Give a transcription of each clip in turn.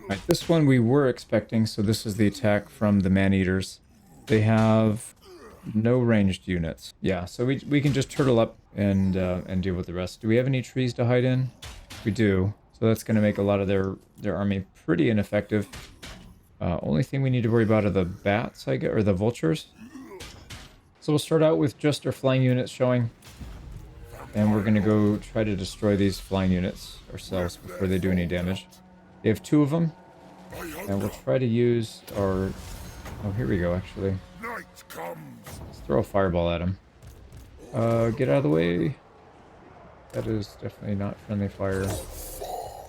Right, this one we were expecting, so this is the attack from the man-eaters. They have no ranged units. Yeah, so we can just turtle up and deal with the rest. Do we have any trees to hide in? We do. So that's going to make a lot of their army pretty ineffective. Only thing we need to worry about are the bats, I guess, or the vultures. So we'll start out with just our flying units showing. And we're going to go try to destroy these flying units ourselves before they do any damage. They have 2 of them. And we'll try to use our... Oh, here we go, actually. Let's throw a fireball at him. Get out of the way. That is definitely not friendly fire.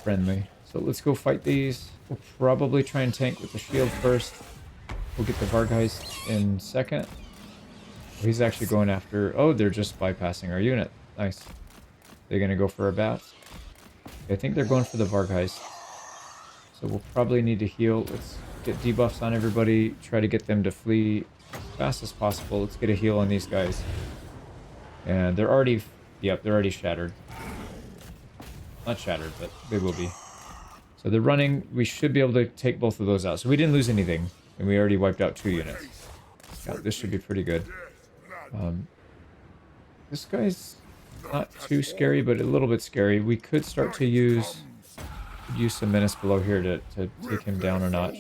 Friendly. So let's go fight these. We'll probably try and tank with the shield first. We'll get the Vargheist in second. He's actually going after... Oh, they're just bypassing our unit. Nice. They're going to go for our bats. I think they're going for the Vargheist. So we'll probably need to heal. Let's get debuffs on everybody. Try to get them to flee as fast as possible. Let's get a heal on these guys. And they're already... Yep, they're already shattered. Not shattered, but they will be. So they're running. We should be able to take both of those out. So we didn't lose anything. And we already wiped out 2 units. Yeah, this should be pretty good. This guy's not too scary, but a little bit scary. We could start to use some menace below here to take him down a notch.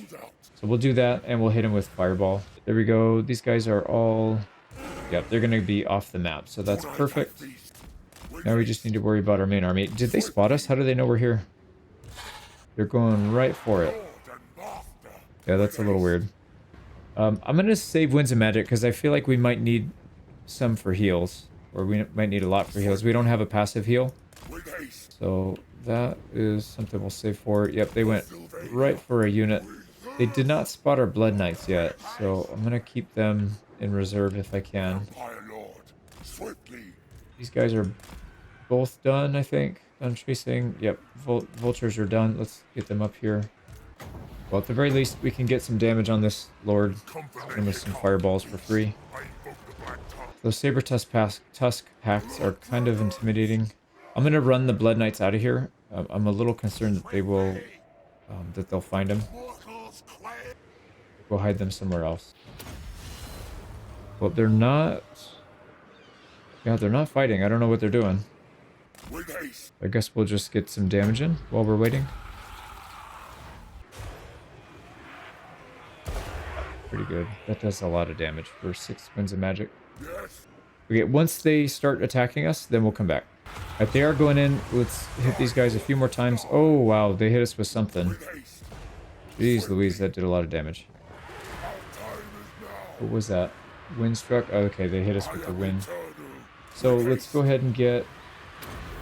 So we'll do that, and we'll hit him with fireball. There we go. These guys are all... Yep, they're going to be off the map, so that's perfect. Now we just need to worry about our main army. Did they spot us? How do they know we're here? They're going right for it. Yeah, that's a little weird. I'm going to save Winds of Magic, because I feel like we might need some for heals. Or we might need a lot for heals. We don't have a passive heal. So that is something we'll save for. Yep, they went right for a unit. They did not spot our Blood Knights yet, so I'm going to keep them in reserve if I can. These guys are both done, I think. Done chasing. Yep, vultures are done. Let's get them up here. Well, at the very least, we can get some damage on this Lord. And with some fireballs for free. Those Saber Tusk Pacts are kind of intimidating. I'm going to run the Blood Knights out of here. I'm a little concerned that they will... that they'll find them. We'll hide them somewhere else. Well, they're not... Yeah, they're not fighting. I don't know what they're doing. I guess we'll just get some damage in while we're waiting. Pretty good. That does a lot of damage for 6 Winds of Magic. Okay, once they start attacking us, then we'll come back. Alright, they are going in. Let's hit these guys a few more times. Oh, wow. They hit us with something. Jeez Louise, that did a lot of damage. What was that? Wind struck? Oh, okay, they hit us with the wind. So let's go ahead and get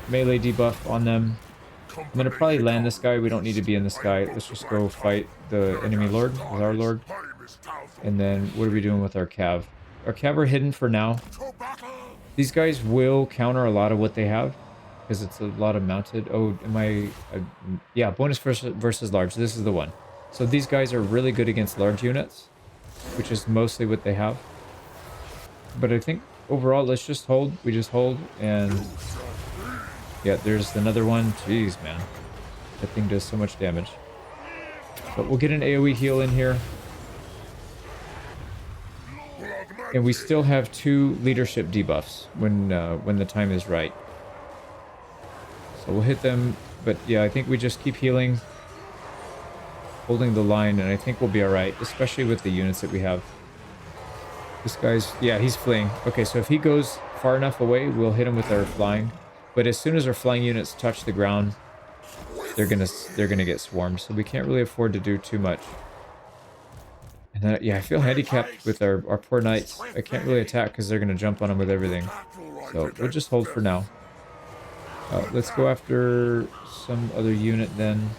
melee debuff on them. I'm going to probably land this guy. We don't need to be in the sky. Let's just go fight the enemy lord with our lord. And then what are we doing with our cav? Our cav are hidden for now. These guys will counter a lot of what they have. Because it's a lot of mounted. Oh, am I... yeah, bonus versus large. This is the one. So these guys are really good against large units. Which is mostly what they have. But I think overall, let's just hold. We just hold. And... yeah, there's another one. Jeez, man. That thing does so much damage. But we'll get an AoE heal in here. And we still have 2 leadership debuffs when the time is right. So we'll hit them. But yeah, I think we just keep healing. Holding the line, and I think we'll be alright. Especially with the units that we have. This guy's... yeah, he's fleeing. Okay, so if he goes far enough away, we'll hit him with our flying. But as soon as our flying units touch the ground, they're gonna get swarmed. So we can't really afford to do too much. And then, yeah, I feel handicapped with our poor knights. I can't really attack because they're gonna jump on them with everything. So we'll just hold for now. Let's go after some other unit then.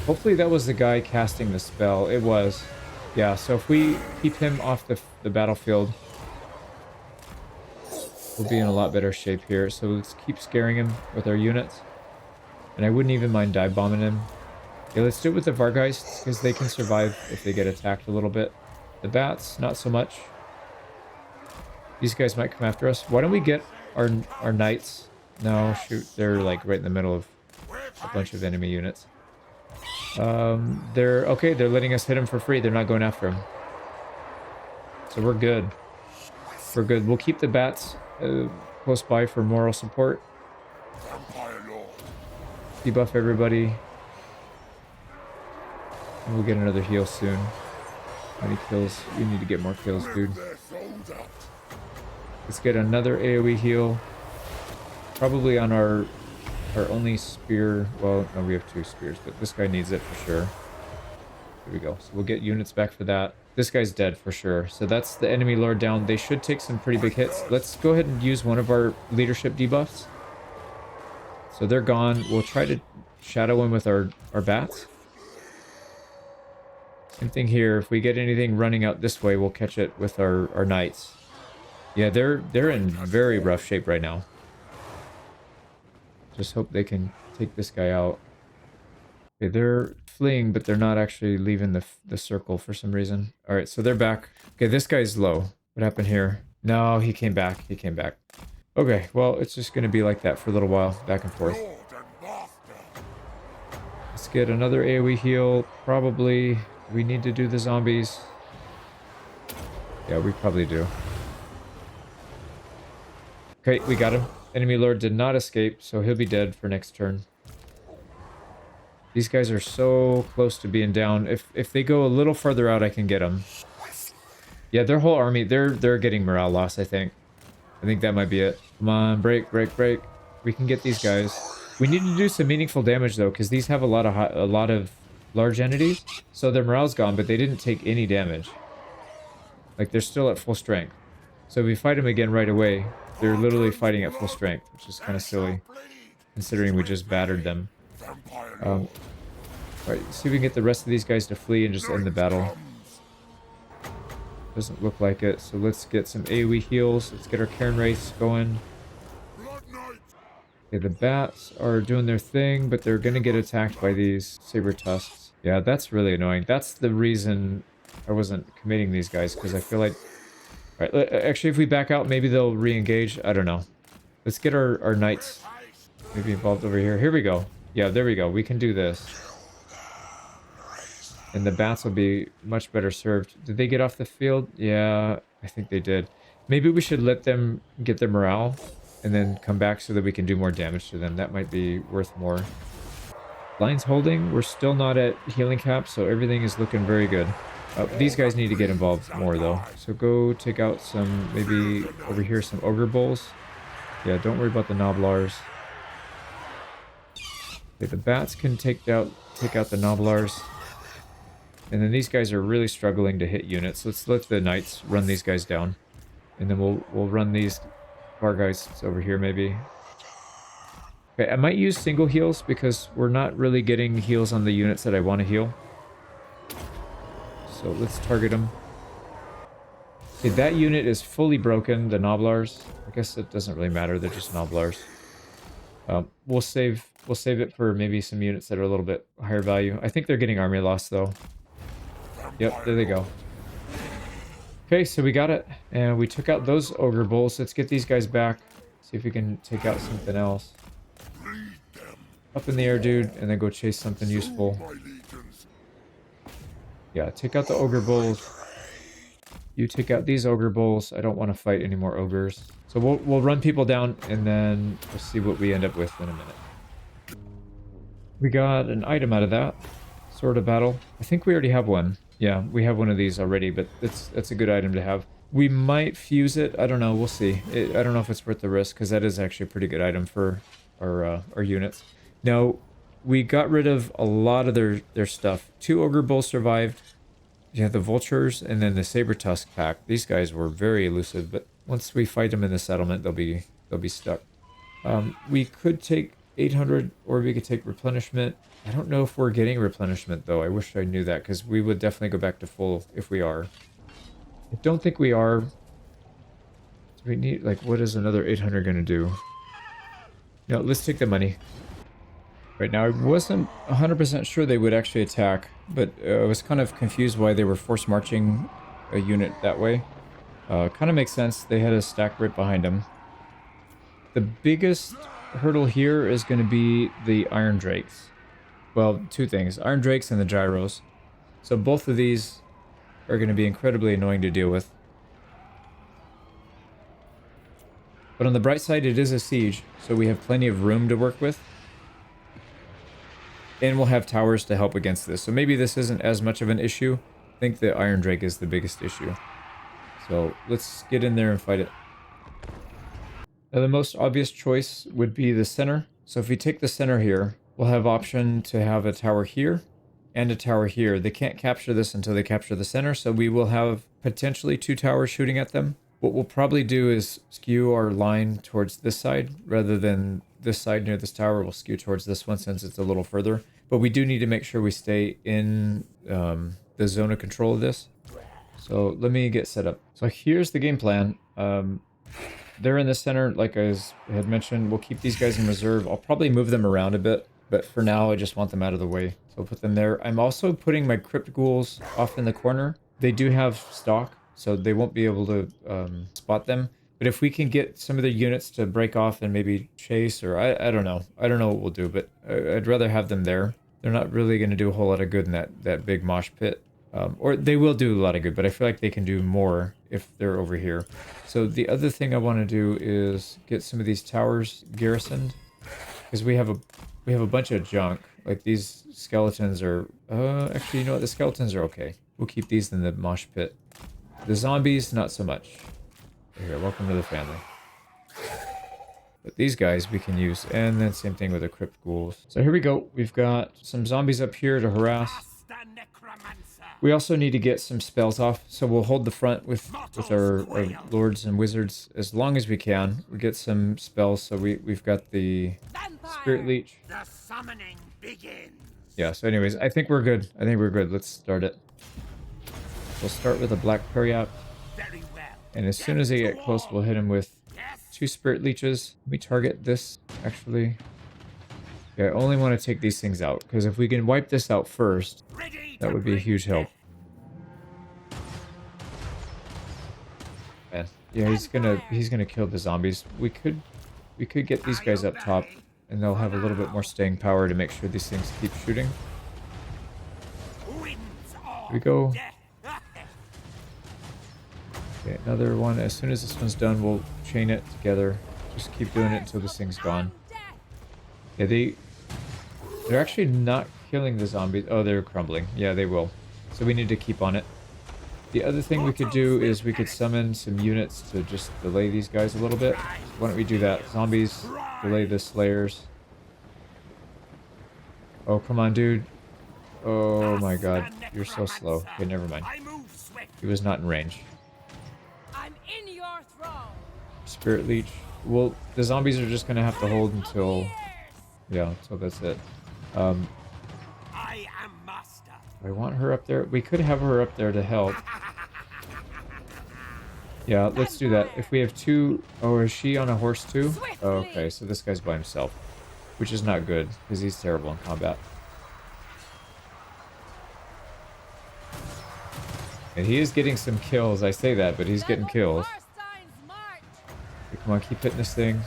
Hopefully that was the guy casting the spell. It was. Yeah, so if we keep him off the battlefield, we'll be in a lot better shape here. So let's keep scaring him with our units. And I wouldn't even mind dive bombing him. Okay, let's do it with the Vargheist, because they can survive if they get attacked a little bit. The bats, not so much. These guys might come after us. Why don't we get our knights? No, shoot, they're like right in the middle of a bunch of enemy units. They're okay. They're letting us hit him for free. They're not going after him. So we're good. We're good. We'll keep the bats close by for moral support. Debuff everybody. And we'll get another heal soon. How many kills? We need to get more kills, dude. Let's get another AoE heal. Probably on our only spear. Well, no, we have 2 spears, but this guy needs it for sure. Here we go. So we'll get units back for that. This guy's dead for sure. So that's the enemy lord down. They should take some pretty big hits. Let's go ahead and use one of our leadership debuffs. So they're gone. We'll try to shadow him with our bats. Same thing here. If we get anything running out this way, we'll catch it with our knights. Yeah, they're in very rough shape right now. Just hope they can take this guy out. Okay, they're fleeing, but they're not actually leaving the circle for some reason. All right, so they're back. Okay, this guy's low. What happened here? No, he came back. He came back. Okay, well, it's just going to be like that for a little while, back and forth. Let's get another AoE heal. Probably we need to do the zombies. Yeah, we probably do. Okay, we got him. Enemy lord did not escape, so he'll be dead for next turn. These guys are so close to being down. If they go a little further out, I can get them. Yeah, their whole army, they're getting morale loss, I think. I think that might be it. Come on, break, break, break. We can get these guys. We need to do some meaningful damage though, because these have a lot of large entities. So their morale's gone, but they didn't take any damage. Like they're still at full strength. So if we fight them again right away, they're literally fighting at full strength, which is kind of silly, considering we just battered them. Alright, see if we can get the rest of these guys to flee and just end the battle. Doesn't look like it, so let's get some AoE heals. Let's get our Cairn Wraiths going. Okay, the bats are doing their thing, but they're gonna get attacked by these saber tusks. Yeah, that's really annoying. That's the reason I wasn't committing these guys, because I feel like... Alright, actually, if we back out, maybe they'll re-engage. I don't know. Let's get our knights maybe involved over here. Here we go. Yeah, there we go. We can do this. And the bats will be much better served. Did they get off the field? Yeah, I think they did. Maybe we should let them get their morale and then come back so that we can do more damage to them. That might be worth more. Line's holding. We're still not at healing cap, so everything is looking very good. These guys need to get involved more, though. So go take out some, maybe over here, some ogre bulls. Yeah, don't worry about the noblars. Okay, the bats can take out the noblars. And then these guys are really struggling to hit units. Let's let the knights run these guys down. And then we'll run these Vargeists over here, maybe. Okay, I might use single heals because we're not really getting heals on the units that I want to heal. So let's target them. Okay, that unit is fully broken, the Noblars. I guess it doesn't really matter, they're just Noblars. We'll save it for maybe some units that are a little bit higher value. I think they're getting army loss though. Yep, there they go. Okay, so we got it. And we took out those ogre bulls. Let's get these guys back. See if we can take out something else. Up in the air, dude, and then go chase something useful. Yeah, take out the ogre bulls. You take out these ogre bulls. I don't want to fight any more ogres. So we'll run people down, and then we'll see what we end up with in a minute. We got an item out of that. Sword of Battle. I think we already have one. Yeah, we have one of these already, but that's a good item to have. We might fuse it. I don't know. We'll see. I don't know if it's worth the risk, because that is actually a pretty good item for our units. Now, we got rid of a lot of their stuff. 2 ogre bulls survived. You have the vultures and then the saber tusk pack. These guys were very elusive, but once we fight them in the settlement, they'll be stuck. We could take 800, or we could take replenishment. I don't know if we're getting replenishment though. I wish I knew that, because we would definitely go back to full if we are. I don't think we are. Do we need, like, what is another 800 going to do? No, let's take the money. Right now, I wasn't 100% sure they would actually attack, but I was kind of confused why they were force marching a unit that way. Kind of makes sense. They had a stack right behind them. The biggest hurdle here is going to be the Iron Drakes. well, two things. Iron Drakes and the gyros. So both of these are going to be incredibly annoying to deal with. But on the bright side, it is a siege, so we have plenty of room to work with. And we'll have towers to help against this. So maybe this isn't as much of an issue. I think the Iron Drake is the biggest issue. So let's get in there and fight it. Now the most obvious choice would be the center. So if we take the center here, we'll have option to have a tower here and a tower here. They can't capture this until they capture the center, so we will have potentially 2 towers shooting at them. What we'll probably do is skew our line towards this side rather than this side near this tower. We'll skew towards this one since it's a little further. But we do need to make sure we stay in the zone of control of this. So let me get set up. So here's the game plan. They're in the center, like I had mentioned. We'll keep these guys in reserve. I'll probably move them around a bit, but for now I just want them out of the way. So I'll put them there. I'm also putting my crypt ghouls off in the corner. They do have stock, so they won't be able to spot them. But if we can get some of their units to break off and maybe chase, or I don't know. I don't know what we'll do, but I'd rather have them there. They're not really going to do a whole lot of good in that big mosh pit. Or they will do a lot of good, but I feel like they can do more if they're over here. So the other thing I want to do is get some of these towers garrisoned, because we have a bunch of junk. Like these skeletons are actually, you know what, the skeletons are okay. We'll keep these in the mosh pit. The zombies, not so much. Here, welcome to the family. But these guys we can use, and then same thing with the crypt ghouls. So here we go. We've got some zombies up here to harass. We also need to get some spells off, so we'll hold the front with our lords and wizards as long as we can. We get some spells, so we've got the Spirit Leech. The summoning begins. Yeah, so anyways, I think we're good. I think we're good. Let's start it. We'll start with a Black Periap. Very well. And as soon as they get close, we'll hit them with 2 Spirit Leeches. We target this, actually. Yeah, I only want to take these things out, because if we can wipe this out first, that would be a huge help. Man, yeah, he's gonna kill the zombies. We could get these guys up top, and they'll have a little bit more staying power to make sure these things keep shooting. Here we go. Okay, another one. As soon as this one's done, we'll chain it together. Just keep doing it until this thing's gone. Yeah, they're actually not killing the zombies. Oh, they're crumbling. Yeah, they will. So we need to keep on it. The other thing we could do is we could summon some units to just delay these guys a little bit. Why don't we do that? Zombies, delay the slayers. Oh, come on, dude. Oh my god. You're so slow. Okay, never mind. He was not in range. I'm in your throne. Spirit Leech. Well, the zombies are just going to have to hold until... Yeah, so that's it. I am master. I want her up there. We could have her up there to help. Yeah, let's do that. If we have 2... Oh, is she on a horse too? Oh, okay, so this guy's by himself. Which is not good, because he's terrible in combat. And he is getting some kills. I say that, but he's getting kills. Okay, come on, keep hitting this thing.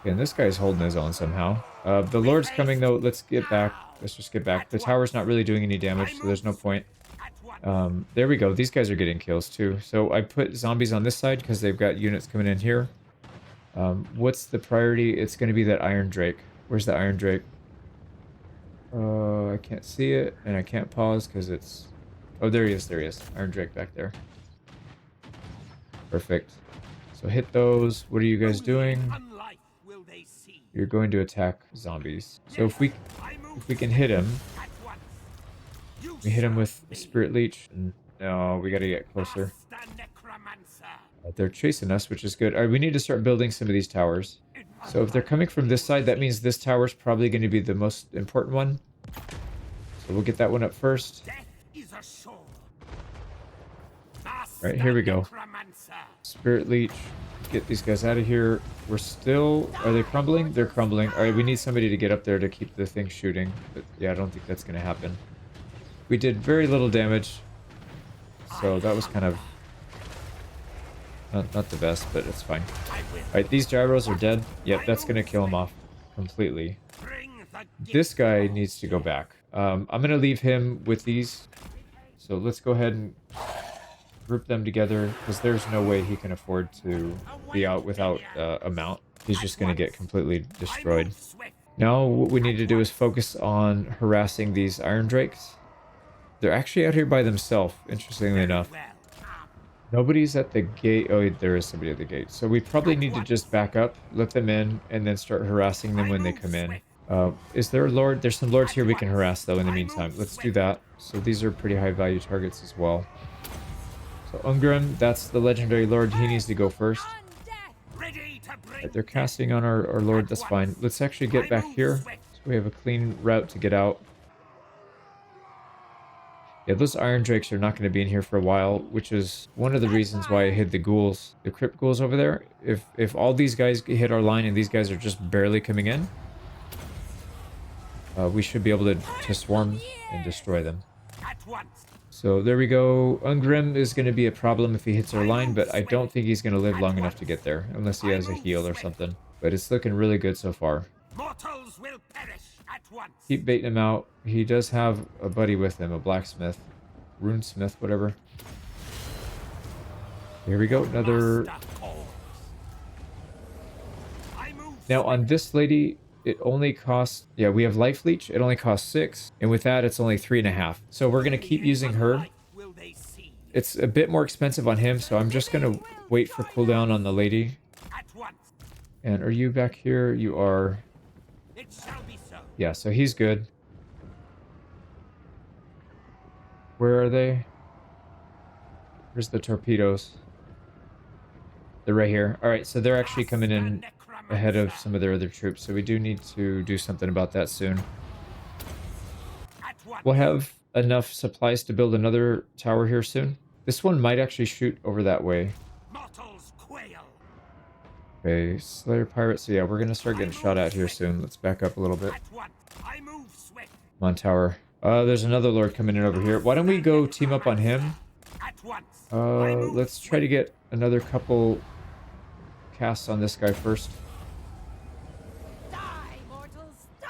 Okay, and this guy's holding his own somehow. The Lord's coming though. Let's get back. Let's just get back. The tower's not really doing any damage, so there's no point. There we go. These guys are getting kills too. So I put zombies on this side because they've got units coming in here. What's the priority? It's going to be that Iron Drake. Where's the Iron Drake? I can't see it, and I can't pause because it's... Oh, there he is. There he is. Iron Drake back there. Perfect. So hit those. What are you guys doing? You're going to attack zombies. So if we can hit him, we hit him with a Spirit Leech. No, we got to get closer. They're chasing us, which is good. All right, we need to start building some of these towers. So if they're coming from this side, that means this tower is probably going to be the most important one. So we'll get that one up first. All right, here we go. Spirit Leech. Get these guys out of here. We're still... Are they crumbling? They're crumbling. All right, we need somebody to get up there to keep the thing shooting. But yeah, I don't think that's going to happen. We did very little damage. So that was kind of... Not the best, but it's fine. I will. Alright, these gyros are dead. Yep, that's gonna kill him off completely. Bring the This gift guy of needs to go back. I'm gonna leave him with these. So let's go ahead and group them together, because there's no way he can afford to be out without a mount. He's just gonna get completely I destroyed. move swift. Now what we need to do is focus on harassing these iron drakes. They're actually out here by themselves, interestingly enough. Well, Nobody's at the gate. Oh, there is somebody at the gate. So we probably need to just back up, let them in, and then start harassing them when they come in. Is there a lord? There's some lords here we can harass, though, in the meantime. Let's do that. So these are pretty high value targets as well. So Ungrim, that's the legendary lord. He needs to go first. On death. ready to bring Right, they're casting on our lord. That's fine. Let's actually get back here. So we have a clean route to get out. Yeah, those iron drakes are not going to be in here for a while, which is one of the reasons why I hid the ghouls, the crypt ghouls over there. If all these guys hit our line and these guys are just barely coming in, we should be able to swarm and destroy them. at once. So there we go. Ungrim is going to be a problem if he hits our line, but I don't think he's going to live long enough to get there, unless he has a heal or something. But it's looking really good so far. Mortals will perish at once. Keep baiting him out. He does have a buddy with him, a blacksmith. Runesmith, whatever. Here we go, another... Master calls. I move Now on this lady, it only costs... Yeah, we have life leech. It only costs 6. And with that, it's only 3.5. So we're going to keep using her. Light will they see? It's a bit more expensive on him, so I'm just going to wait for cooldown on the lady. At once. And are you back here? You are... It shall be so. Yeah, so he's good. Where are they? Where's the torpedoes? They're right here. Alright, so they're actually coming in ahead of some of their other troops, so we do need to do something about that soon. At once. We'll have enough supplies to build another tower here soon. This one might actually shoot over that way. Mortals quail. Okay, Slayer Pirates. So yeah, we're gonna start getting shot at here soon. Let's back up a little bit. At once. I move swift. Come on, tower. There's another lord coming in over here. Why don't we go team up on him? At once. Let's try to get another couple casts on this guy first. Die, mortals, die!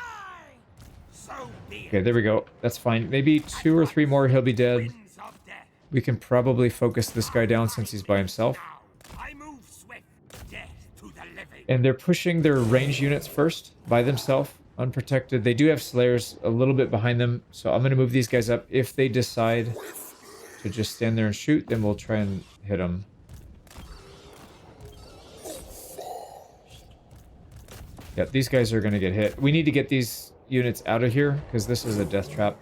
So be Okay, it. there we go. That's fine. Maybe 2 or 3 more, he'll be dead. Winds of death. We can probably focus this guy down since he's by himself. Now. I move swift. Death to the living. And they're pushing their range units first by themselves, unprotected. They do have slayers a little bit behind them, so I'm going to move these guys up. If they decide to just stand there and shoot, then we'll try and hit them. Yeah, these guys are going to get hit. We need to get these units out of here, because this is a death trap.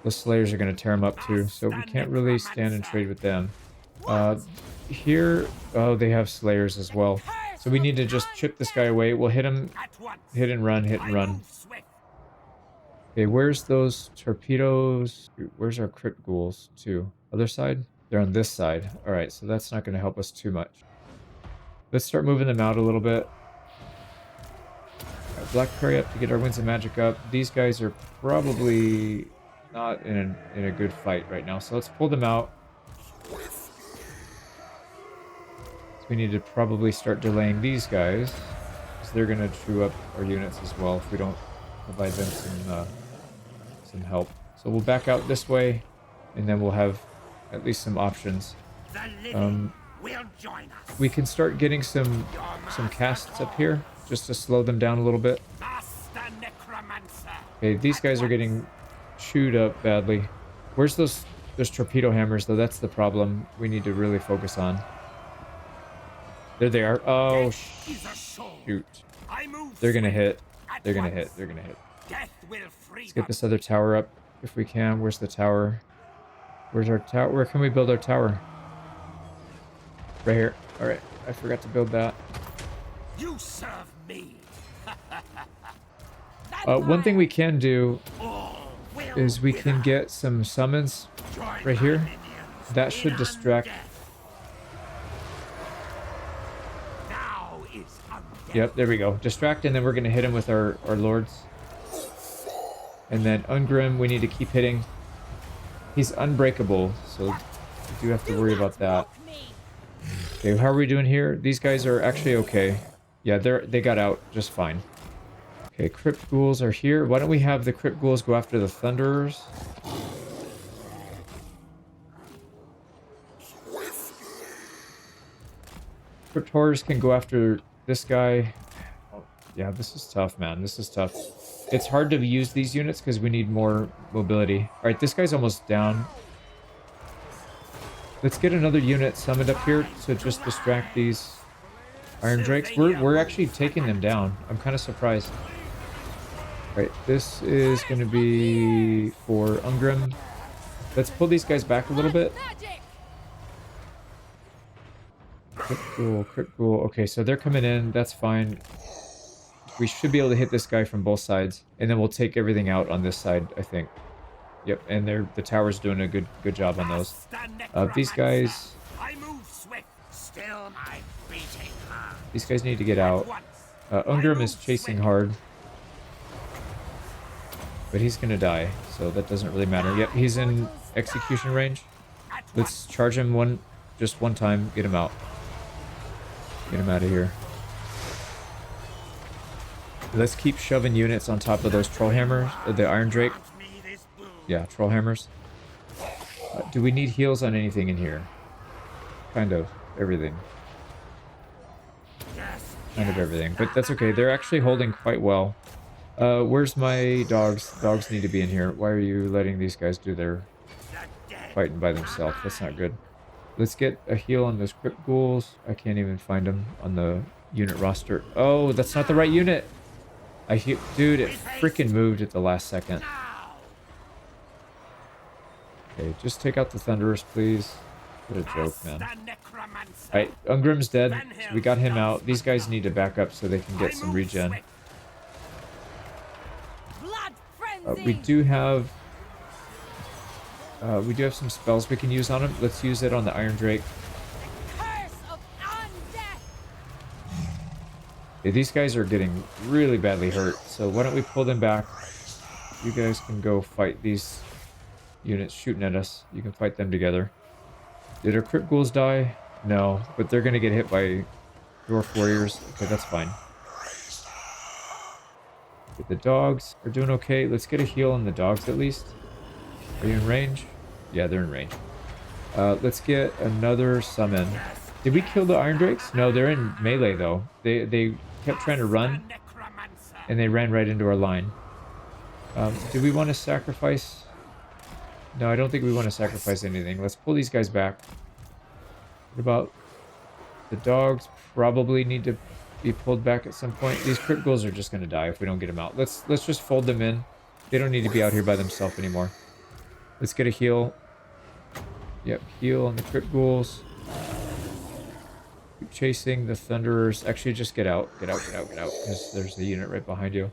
The slayers are going to tear them up too, so we can't really stand and trade with them. Here, oh, they have slayers as well. So we need to just chip this guy away. We'll hit him, At once. hit and run, hit I and run. move swift. Okay, where's those torpedoes? Where's our crypt ghouls too? Other side? They're on this side. All right, so that's not going to help us too much. Let's start moving them out a little bit. All right, Black Prairie up to get our Winds of Magic up. These guys are probably not in a good fight right now, so let's pull them out. So we need to probably start delaying these guys, because they're going to chew up our units as well if we don't provide them some help. So we'll back out this way, and then we'll have at least some options. The living will join us. We can start getting some casts up here, just to slow them down a little bit. Master Necromancer. Okay, these guys are getting chewed up badly. Where's those torpedo hammers, though? That's the problem we need to really focus on. There they are. Oh, Death is a soul. shoot. I move They're gonna swift. hit. At They're gonna once. hit. They're gonna hit. Death will free Let's get them. this other tower up if we can. Where's the tower? Where's our tower? Where can we build our tower? Right here. All right. I forgot to build that. You serve me. One thing we can do All will is we can wither. get some summons Join right my here. minions That in should distract. undeath. Now is undeath. Yep, there we go. Distract, and then we're going to hit him with our lords. And then Ungrim, we need to keep hitting. He's unbreakable, so we do have to worry about that. Mock me. Okay, how are we doing here? These guys are actually okay. Yeah, they got out just fine. Okay, Crypt Ghouls are here. Why don't we have the Crypt Ghouls go after the Thunderers? Crypt Horrors can go after this guy. Oh, yeah, this is tough, man. This is tough. It's hard to use these units because we need more mobility. All right, this guy's almost down. Let's get another unit summoned up here to just distract these Iron Drakes. We're actually taking them down. I'm kind of surprised. All right, this is going to be for Ungrim. Let's pull these guys back a little bit. Crit Ghoul. Okay, so they're coming in. That's fine. We should be able to hit this guy from both sides, and then we'll take everything out on this side, I think. Yep, and the tower's doing a good job on those. These guys. These guys need to get out. Ungrim is chasing hard, but he's gonna die, so that doesn't really matter. Yep, he's in execution range. Let's charge him just one time. Get him out. Get him out of here. Let's keep shoving units on top of those troll hammers, the Iron Drake. Yeah, troll hammers. Do we need heals on anything in here? Kind of everything. Kind of everything, but that's okay. They're actually holding quite well. Where's my dogs? Dogs need to be in here. Why are you letting these guys do their fighting by themselves? That's not good. Let's get a heal on those Crypt Ghouls. I can't even find them on the unit roster. Oh, that's not the right unit. Dude, it freaking moved at the last second. Okay, just take out the Thunderers, please. What a joke, man. Alright, Ungrim's dead. So we got him out. These guys need to back up so they can get some regen. We do have some spells we can use on him. Let's use it on the Iron Drake. Okay, these guys are getting really badly hurt, so why don't we pull them back? You guys can go fight these units shooting at us. You can fight them together. Did our Crypt Ghouls die? No, but they're going to get hit by Dwarf Warriors. Okay, that's fine. Okay, the dogs are doing okay. Let's get a heal on the dogs at least. Are you in range? Yeah, they're in range. Let's get another summon. Did we kill the Iron Drakes? No, they're in melee though. They kept trying to run, and they ran right into our line. Do we want to sacrifice? No, I don't think we want to sacrifice anything. Let's pull these guys back. What about the dogs? Probably need to be pulled back at some point. These Crypt Ghouls are just going to die if we don't get them out. Let's just fold them in. They don't need to be out here by themselves anymore. Let's get a heal. Yep, heal on the Crypt Ghouls. Keep chasing the Thunderers. Actually, just get out. Get out, get out, get out. Because there's a unit right behind you.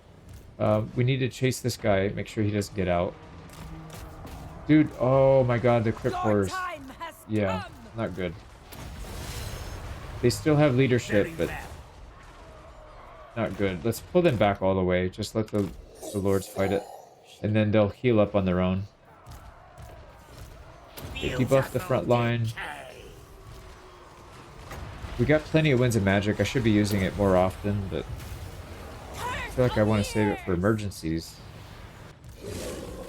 We need to chase this guy. Make sure he doesn't get out. Dude, oh my god, the Crypt Horrors. Yeah, not good. They still have leadership, but not good. Let's pull them back all the way. Just let the lords fight it. And then they'll heal up on their own. Okay, debuff the front line. We got plenty of Winds of Magic. I should be using it more often, but I feel like I want to save it for emergencies.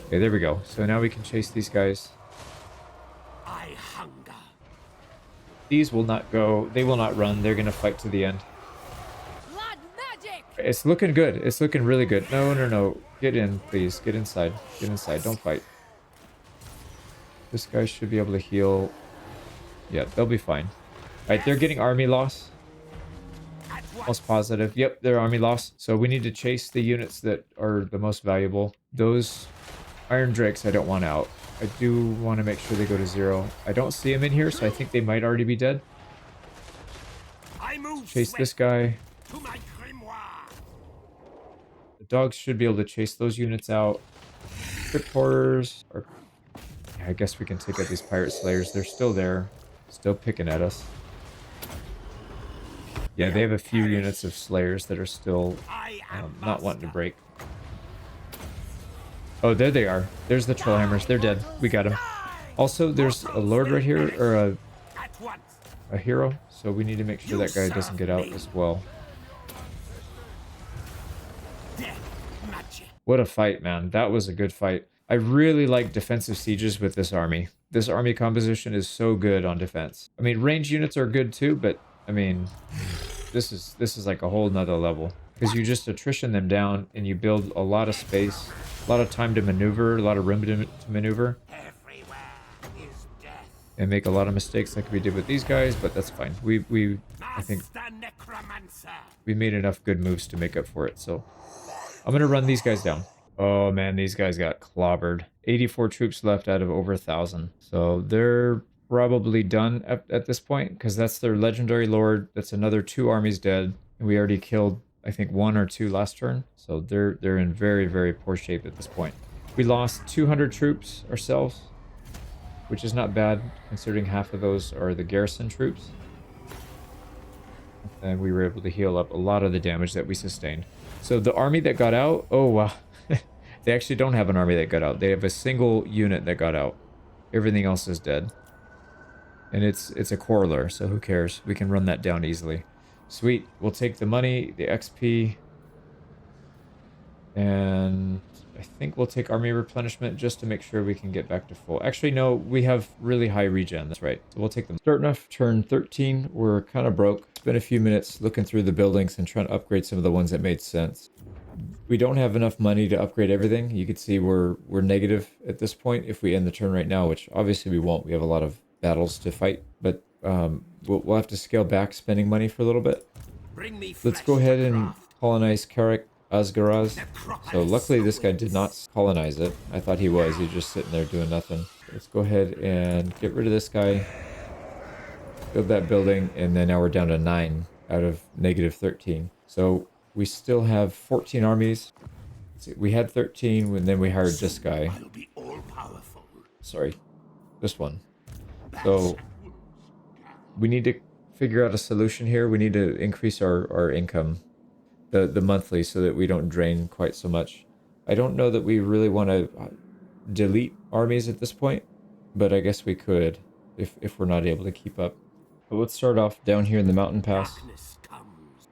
Okay, there we go. So now we can chase these guys. I hunger. These will not go. They will not run. They're going to fight to the end. It's looking good. It's looking really good. No, no, no. Get in, please. Get inside. Get inside. Don't fight. This guy should be able to heal. Yeah, they'll be fine. Alright, they're getting army loss. Almost positive. Yep, they're army loss. So we need to chase the units that are the most valuable. Those Iron Drakes I don't want out. I do want to make sure they go to 0. I don't see them in here, so I think they might already be dead. Chase this guy. The dogs should be able to chase those units out. Crypt Horrors are... Yeah, I guess we can take out these Pirate Slayers. They're still there. Still picking at us. Yeah, they have a few units of Slayers that are still not wanting to break. Oh, there they are. There's the Trollhammers. They're dead. We got them. Also, there's a Lord right here, or a hero, so we need to make sure that guy doesn't get out as well. What a fight, man. That was a good fight. I really like defensive sieges with this army. This army composition is so good on defense. I mean, range units are good too, but I mean, this is like a whole nother level. Because you just attrition them down and you build a lot of space, a lot of time to maneuver, a lot of room to maneuver. And make a lot of mistakes like we did with these guys, but that's fine. I think we made enough good moves to make up for it. So I'm gonna run these guys down. Oh man, these guys got clobbered. 84 troops left out of over 1,000. So they're probably done at this point, because that's their legendary lord. That's another 2 armies dead. And we already killed, I think, 1 or 2 last turn. So they're in very, very poor shape at this point. We lost 200 troops ourselves, which is not bad considering half of those are the garrison troops. And we were able to heal up a lot of the damage that we sustained. So the army that got out, oh wow. They actually don't have an army that got out. They have a single unit that got out. Everything else is dead. And it's a coroller, so who cares? We can run that down easily. Sweet. We'll take the money, the XP, and I think we'll take army replenishment just to make sure we can get back to full. Actually, no, we have really high regen. That's right. So we'll take them. Starting off turn 13, we're kind of broke. Spent a few minutes looking through the buildings and trying to upgrade some of the ones that made sense. We don't have enough money to upgrade everything. You can see we're negative at this point if we end the turn right now, which obviously we won't. We have a lot of battles to fight, but we'll have to scale back spending money for a little bit. Let's go ahead and colonize Karak Asgaraz. So luckily this guy did not colonize it. I thought he was. He's just sitting there doing nothing. Let's go ahead and get rid of this guy. Build that building, and then now we're down to 9 out of negative 13. So we still have 14 armies. We had 13 and then we hired this guy. Sorry, this one. So we need to figure out a solution here. We need to increase our income, the monthly, so that we don't drain quite so much. I don't know that we really want to delete armies at this point, but I guess we could if we're not able to keep up. But let's start off down here in the mountain pass.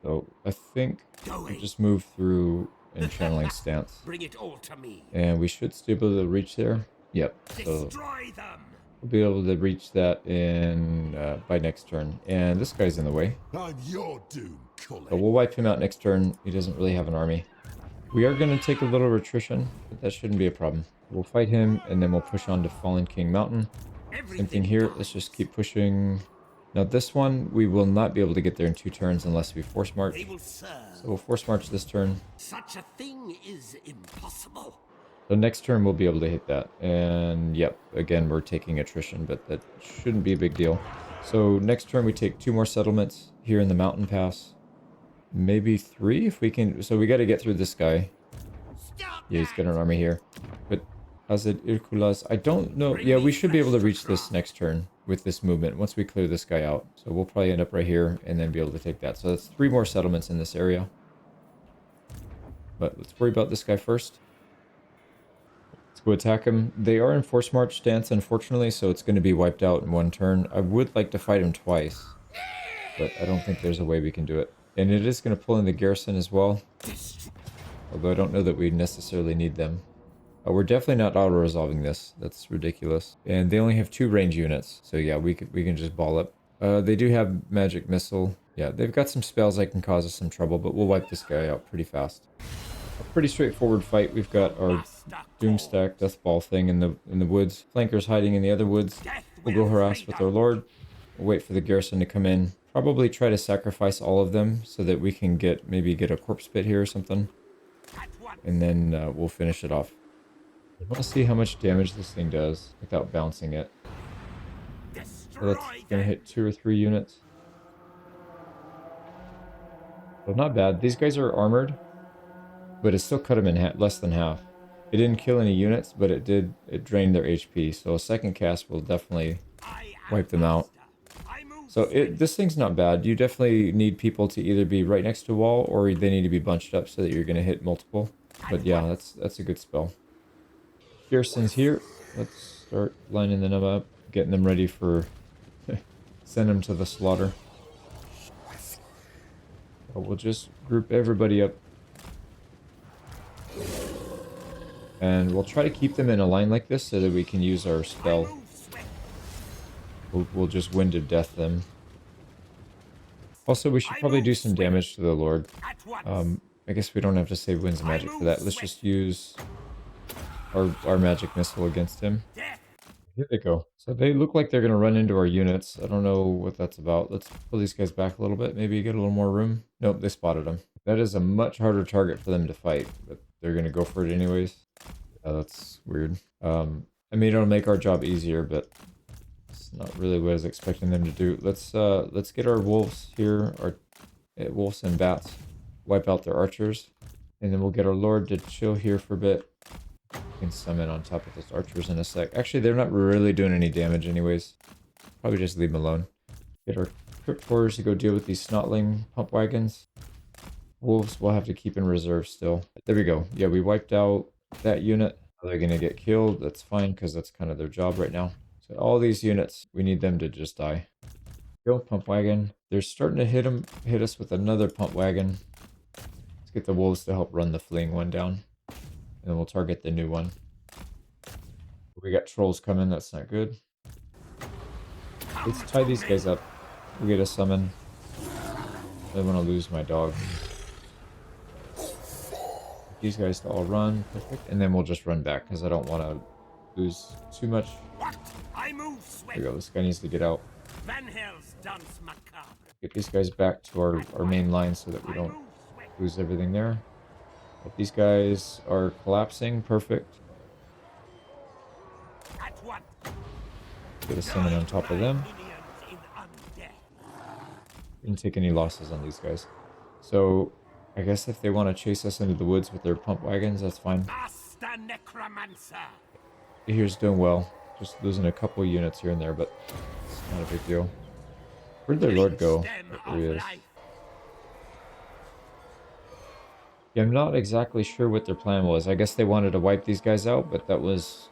So I think we'll just move through in channeling stance. Bring it all to me. And we should still be able to reach there. Yep. So Destroy them. we'll be able to reach that in by next turn. And this guy's in the way. I'm your doom, So we'll wipe him out next turn. He doesn't really have an army. We are going to take a little attrition, but that shouldn't be a problem. We'll fight him, and then we'll push on to Fallen King Mountain. Same thing here. Let's just keep pushing. Now this one, we will not be able to get there in 2 turns unless we force march. They will serve. So we'll force march this turn. Such a thing is impossible. So next turn we'll be able to hit that. And yep, again, we're taking attrition, but that shouldn't be a big deal. So next turn we take 2 more settlements here in the mountain pass. Maybe 3 if we can. So we got to get through this guy. Yeah, he's got an army here. But Hazard Irkulas, I don't know. Yeah, we should be able to reach this next turn with this movement once we clear this guy out. So we'll probably end up right here and then be able to take that. So that's 3 more settlements in this area. But let's worry about this guy first. Let's go attack him. They are in force march stance, unfortunately, so it's going to be wiped out in 1 turn. I would like to fight him twice, but I don't think there's a way we can do it. And it is going to pull in the garrison as well, although I don't know that we necessarily need them. We're definitely not auto-resolving this. That's ridiculous. And they only have 2 range units, so yeah, we can just ball up. They do have magic missile. Yeah, they've got some spells that can cause us some trouble, but we'll wipe this guy out pretty fast. A pretty straightforward fight. We've got our Doomstack Death Ball thing in the woods. Flankers hiding in the other woods. We'll go harass with our lord. We'll wait for the garrison to come in. Probably try to sacrifice all of them so that we can maybe get a corpse pit here or something. And then we'll finish it off. I want to see how much damage this thing does without bouncing it. So that's going to hit 2 or 3 units. Well, not bad. These guys are armored, but it still cut them in less than half. It didn't kill any units, but it drained their HP. So a second cast will definitely wipe them out. So this thing's not bad. You definitely need people to either be right next to a wall or they need to be bunched up so that you're going to hit multiple. But yeah, that's a good spell. Garrison's here. Let's start lining them up, getting them ready for Send him to the slaughter. But we'll just group everybody up. And we'll try to keep them in a line like this so that we can use our spell. We'll just wind of death them. Also, we should probably do some damage to the Lord. I guess we don't have to save Winds of Magic for that. Let's just use our magic missile against him. Here they go. So they look like they're going to run into our units. I don't know what that's about. Let's pull these guys back a little bit. Maybe get a little more room. Nope, they spotted them. That is a much harder target for them to fight, but they're going to go for it anyways. That's weird. I mean, it'll make our job easier, but it's not really what I was expecting them to do. Let's get our wolves here, our wolves and bats. Wipe out their archers, and then we'll get our Lord to chill here for a bit. We can summon on top of those archers in a sec. Actually, they're not really doing any damage anyways. Probably just leave them alone. Get our crypt horrors to go deal with these snotling pump wagons. Wolves we'll have to keep in reserve still. There we go. Yeah, we wiped out that unit. They're gonna get killed. That's fine because that's kind of their job right now. So all these units, we need them to just die. Kill pump wagon. They're starting to hit us with another pump wagon. Let's get the wolves to help run the fleeing one down. And then we'll target the new one. We got trolls coming, that's not good. Let's tie these guys up. We'll get a summon. I don't want to lose my dog. These guys to all run, perfect. And then we'll just run back, because I don't want to lose too much. There we go, this guy needs to get out. Get these guys back to our main line so that we don't lose everything there. But these guys are collapsing. Perfect. Get a summon on top of them. Didn't take any losses on these guys. So, I guess if they want to chase us into the woods with their pump wagons, that's fine. Here's doing well. Just losing a couple units here and there, but it's not a big deal. Where'd their Lord go? There he is. Yeah, I'm not exactly sure what their plan was. I guess they wanted to wipe these guys out, but that was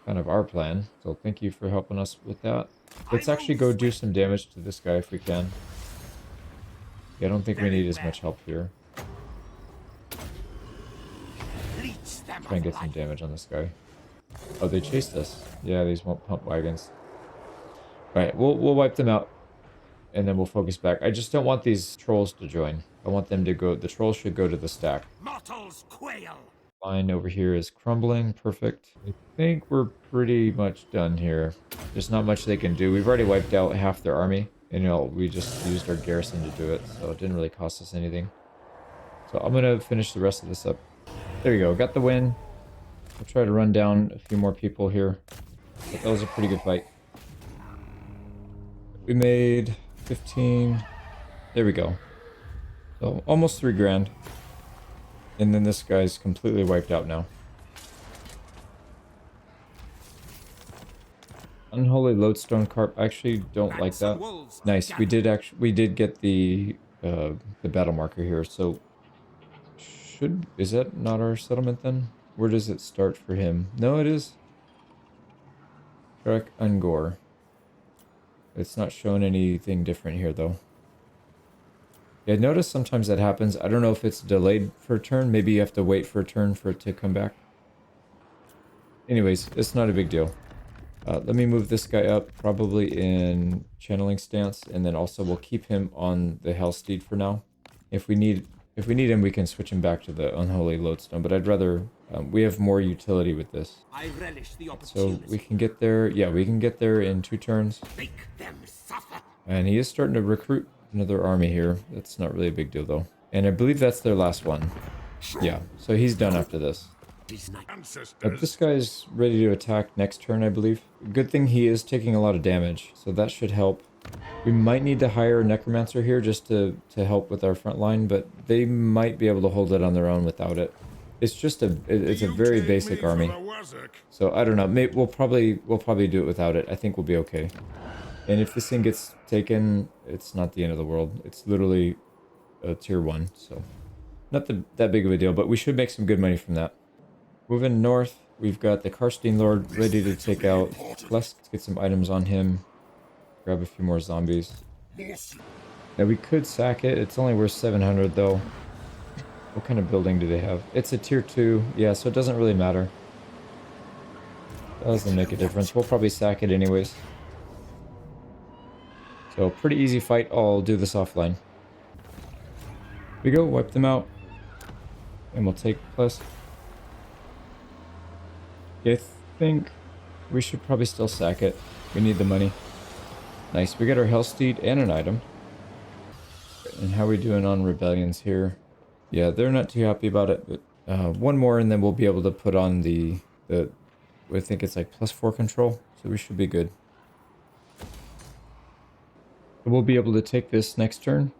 kind of our plan. So thank you for helping us with that. Let's actually go do some damage to this guy if we can. Yeah, I don't think we need as much help here. Try and get some damage on this guy. Oh, they chased us. Yeah, these won't pump wagons. Alright, we'll wipe them out. And then we'll focus back. I just don't want these trolls to join. I want them to go. The trolls should go to the stack. Mortals quail. Line over here is crumbling. Perfect. I think we're pretty much done here. There's not much they can do. We've already wiped out half their army. And, you know, we just used our garrison to do it. So it didn't really cost us anything. So I'm going to finish the rest of this up. There you go. Got the win. We'll try to run down a few more people here. But that was a pretty good fight. We made 15. There we go. So almost 3 grand. And then this guy's completely wiped out now. Unholy Lodestone Carp. I actually don't like that. Nice. We did get the battle marker here. So is that not our settlement then? Where does it start for him? No, it is. Trek Ungor. It's not showing anything different here though. Yeah, notice sometimes that happens. I don't know if it's delayed for a turn. Maybe you have to wait for a turn for it to come back. Anyways, it's not a big deal. Let me move this guy up, probably in channeling stance, and then also we'll keep him on the Hellsteed for now. If we need him, we can switch him back to the Unholy Lodestone. But I'd rather we have more utility with this. I relish the So we can get there. Yeah, we can get there in 2 turns. Make them suffer. And he is starting to recruit another army here. That's not really a big deal though. And I believe that's their last one. Yeah, so he's done after this. But this guy's ready to attack next turn, I believe. Good thing he is taking a lot of damage, so that should help. We might need to hire a Necromancer here just to help with our front line, but they might be able to hold it on their own without it. It's just it's a very basic army. So I don't know. Maybe we'll probably do it without it. I think we'll be okay. And if this thing gets taken, it's not the end of the world. It's literally a tier 1, so not that big of a deal. But we should make some good money from that. Moving north, we've got the Carstein Lord ready to take out. Let's get some items on him. grab a few more zombies. Now we could sack it. It's only worth 700 though. What kind of building do they have? It's a tier 2. Yeah, so it doesn't really matter. Doesn't make a difference. We'll probably sack it anyways. So pretty easy fight. I'll do this offline. Here we go. Wipe them out. And we'll take plus. Yeah, I think we should probably still sack it. We need the money. Nice. We got our Hell Steed and an item. And how are we doing on rebellions here? Yeah, they're not too happy about it. But one more and then we'll be able to put on the I think it's like +4 control. So we should be good. We'll be able to take this next turn.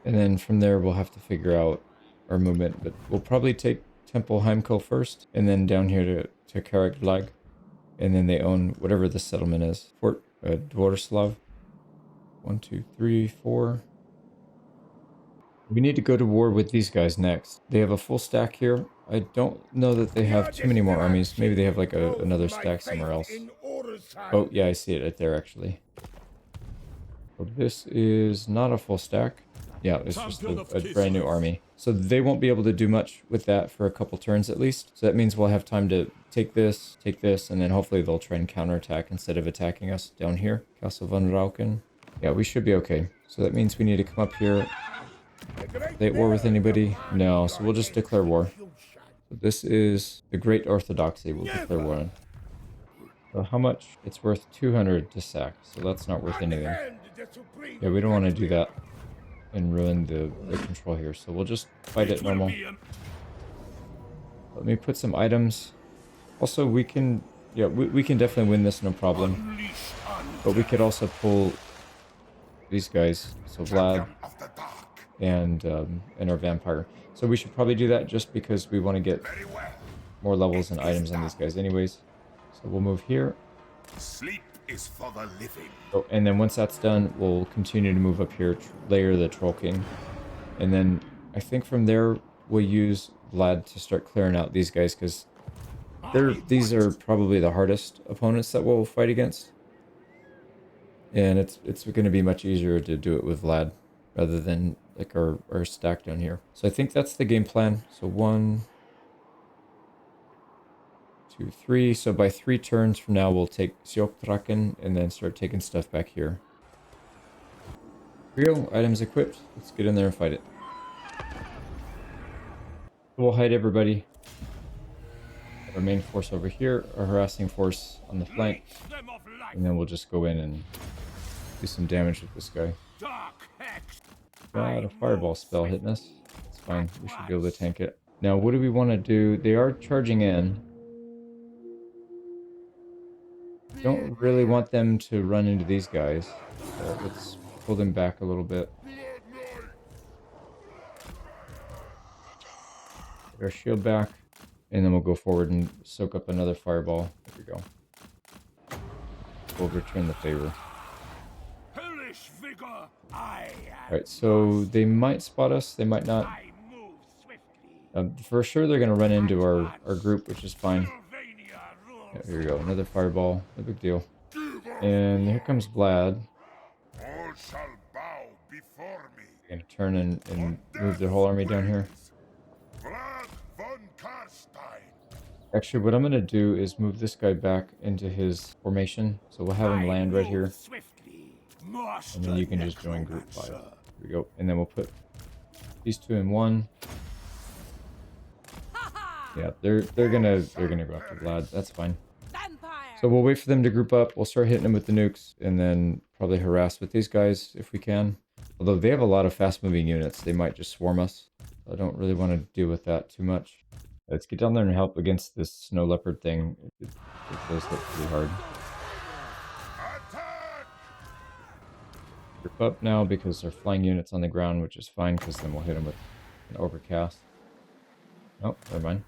And then from there we'll have to figure out our movement. But we'll probably take Temple Heimko first. And then down here to Karaglag. And then they own whatever the settlement is. Fort Dvorslav. 1, 2, 3, 4. We need to go to war with these guys next. They have a full stack here. I don't know that they have too many more armies. Maybe they have like another stack somewhere else. Oh, yeah, I see it right there, actually. So this is not a full stack. Yeah, it's just a brand new army. So they won't be able to do much with that for a couple turns at least. So that means we'll have time to take this, and then hopefully they'll try and counterattack instead of attacking us down here. Castle von Rauken. Yeah, we should be okay. So that means we need to come up here. Are they at war with anybody? No, so we'll just declare war. So this is the Great Orthodoxy. We'll declare war on. So how much? It's worth 200 to sack, so that's not worth anything. Yeah, we don't want to do that and ruin the control here, so we'll just fight it normal. Let me put some items. Also, we can, yeah, we can definitely win this, no problem. But we could also pull these guys, so Vlad and our vampire. So we should probably do that just because we want to get more levels and items on these guys anyways. So we'll move here. Sleep is for the living. Oh, and then once that's done, we'll continue to move up here, layer the Troll King. And then I think from there, we'll use Vlad to start clearing out these guys because these are probably the hardest opponents that we'll fight against. And it's going to be much easier to do it with Vlad rather than like our stack down here. So I think that's the game plan. So 1, 2, 3. So by 3 turns from now, we'll take Sjoktraken and then start taking stuff back here. Here we go. Items equipped. Let's get in there and fight it. We'll hide everybody. Our main force over here, our harassing force on the flank. And then we'll just go in and do some damage with this guy. God, a fireball spell hitting us. It's fine. We should be able to tank it. Now, what do we want to do? They are charging in. Don't really want them to run into these guys. So let's pull them back a little bit. Get our shield back. And then we'll go forward and soak up another fireball. There we go. We'll return the favor. Alright, so they might spot us, they might not. For sure they're going to run into our group, which is fine. Yeah, here we go, another fireball, no big deal. And here comes Vlad. All shall bow before me. Gonna turn and move their whole army down here. Vlad von Carstein. Actually, what I'm going to do is move this guy back into his formation. So we'll have him land right here. And then you can just join group 5. Here we go. And then we'll put these 2 in 1. Yeah, they're gonna go after Vlad. That's fine. So we'll wait for them to group up. We'll start hitting them with the nukes and then probably harass with these guys if we can. Although they have a lot of fast moving units, they might just swarm us. I don't really want to deal with that too much. Let's get down there and help against this snow leopard thing. It does hit pretty hard. Group up now because they're flying units on the ground, which is fine because then we'll hit them with an overcast. Oh, never mind.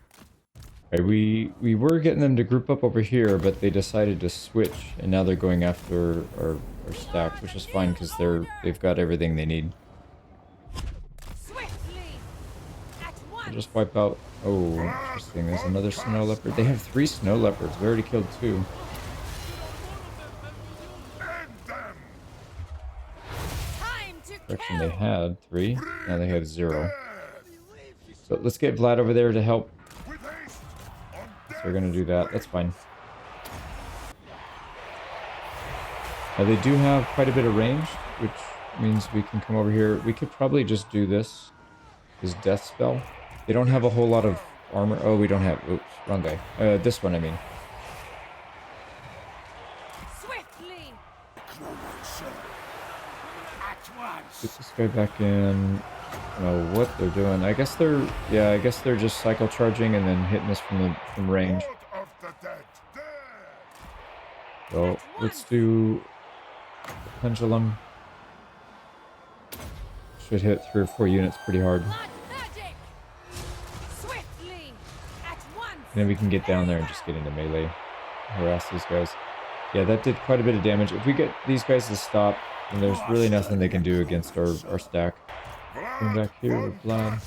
Okay, we were getting them to group up over here, but they decided to switch, and now they're going after our stack, which is fine because they've got everything they need. We'll just wipe out. Oh, interesting. There's another snow leopard. They have 3 snow leopards. We already killed 2. End them. Correction, they had 3. Now they have 0. So let's get Vlad over there to help. So we're going to do that. That's fine. Now they do have quite a bit of range, which means we can come over here. We could probably just do this death spell. They don't have a whole lot of armor. Oh, we don't have... Oops, wrong guy. This one, I mean. Swiftly. At once. Get this guy back in. I don't know what they're doing. I guess they're... Yeah, I guess they're just cycle charging and then hitting us from range. Lord of the dead. So let's do pendulum. Should hit 3 or 4 units pretty hard. Blood magic. Swiftly. At once. And then we can get down there and just get into melee. Harass these guys. Yeah, that did quite a bit of damage. If we get these guys to stop, then there's really nothing they can do against our stack. Come back here with Vlad.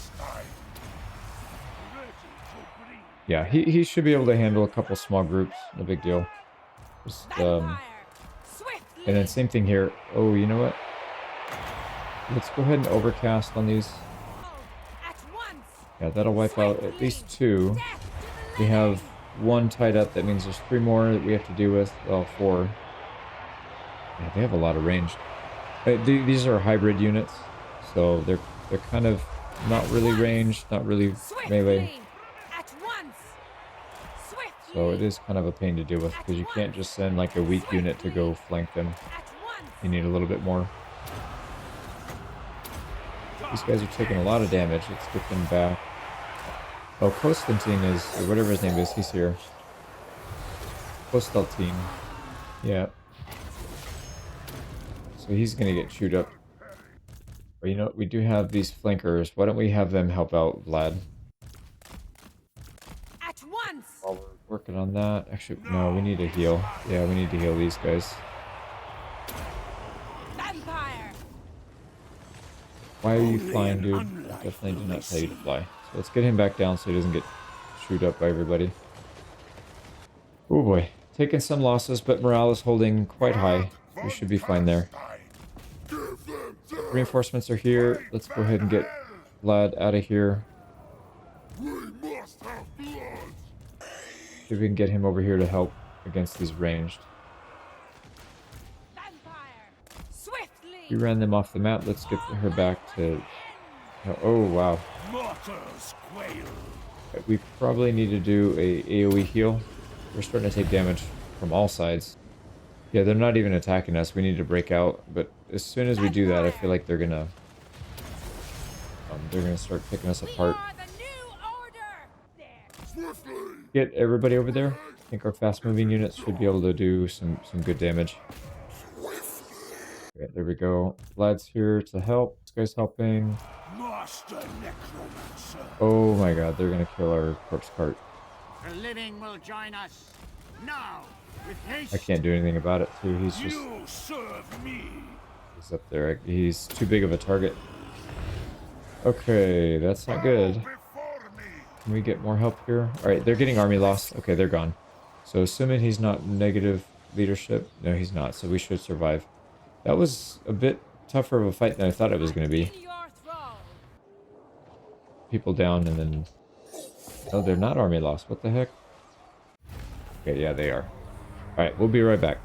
Yeah, he should be able to handle a couple small groups. No big deal. Just, Vampire. Swiftly. and then same thing here. Oh, you know what? Let's go ahead and overcast on these. At once. Yeah, that'll wipe out at least 2. Death to the We have 1 tied up. That means there's 3 more that we have to deal with. Well, 4. Yeah, they have a lot of range. These are hybrid units, so they're kind of not really ranged, not really melee. At once. Swiftly. So it is kind of a pain to deal with because you can't just send like a weak unit to go flank them. At once. You need a little bit more. These guys are taking a lot of damage. Let's get them back. Oh, Constantine is, or whatever his name is, he's here. Constantine. Yeah. So he's gonna get chewed up. But you know what? We do have these flankers. Why don't we have them help out Vlad? At once. While we're working on that. Actually, no, we need to heal. Yeah, we need to heal these guys. Vampire. Why are you flying, dude? Definitely did not tell you to fly. So let's get him back down so he doesn't get chewed up by everybody. Oh boy. Taking some losses, but morale is holding quite high. We should be fine there. Reinforcements are here. Let's go ahead and get Vlad out of here. We must have blood. See if we can get him over here to help against these ranged. Vampire. Swiftly. We ran them off the map. Let's get her back to... Oh, wow. Mortals quail. We probably need to do a AoE heal. We're starting to take damage from all sides. Yeah, they're not even attacking us. We need to break out. But as soon as we do that, I feel like they're gonna start picking us apart. We are the new order. There. Swiftly. Get everybody over there. I think our fast-moving units should be able to do some good damage. Okay, there we go. Vlad's here to help. This guy's helping. Master Necromancer. Oh my god, they're gonna kill our corpse cart. The living will join us. Now, with haste. I can't do anything about it too. He's just You serve me. he's up there. He's too big of a target. Okay, that's not good. Before me. Can we get more help here? Alright, they're getting army loss. Okay, they're gone. So assuming he's not negative leadership. No, he's not, so we should survive. That was a bit tougher of a fight than I thought it was going to be. In your thrall. People down and then... Oh, they're not army loss. What the heck? Okay, yeah, they are. Alright, we'll be right back.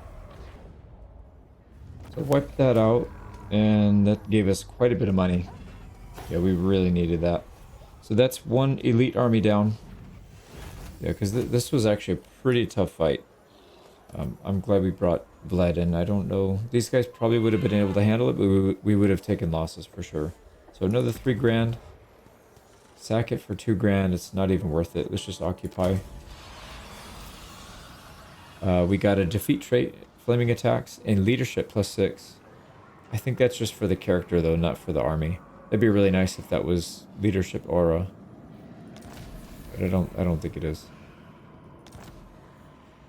So wipe that out, and that gave us quite a bit of money. Yeah, we really needed that. So that's 1 elite army down. Yeah, because this was actually a pretty tough fight. I'm glad we brought Vlad in. I don't know. These guys probably would have been able to handle it, but we would have taken losses for sure. So another 3 grand. Sack it for 2 grand. It's not even worth it. Let's just occupy. We got a defeat trait, flaming attacks, and leadership +6. I think that's just for the character though, not for the army. That'd be really nice if that was leadership aura. But I don't think it is.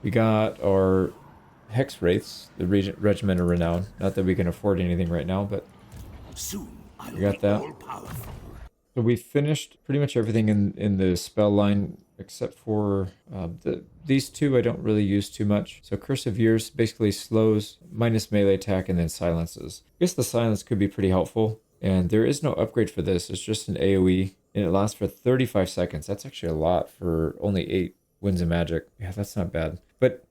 We got our Hex Wraiths, the Regiment of Renown. Not that we can afford anything right now, but Soon I we got that. all powerful. So we finished pretty much everything in the spell line except for these two I don't really use too much. So Curse of Years basically slows, minus melee attack, and then silences. I guess the silence could be pretty helpful. And there is no upgrade for this. It's just an AoE, and it lasts for 35 seconds. That's actually a lot for only 8 Winds of Magic. Yeah, that's not bad. But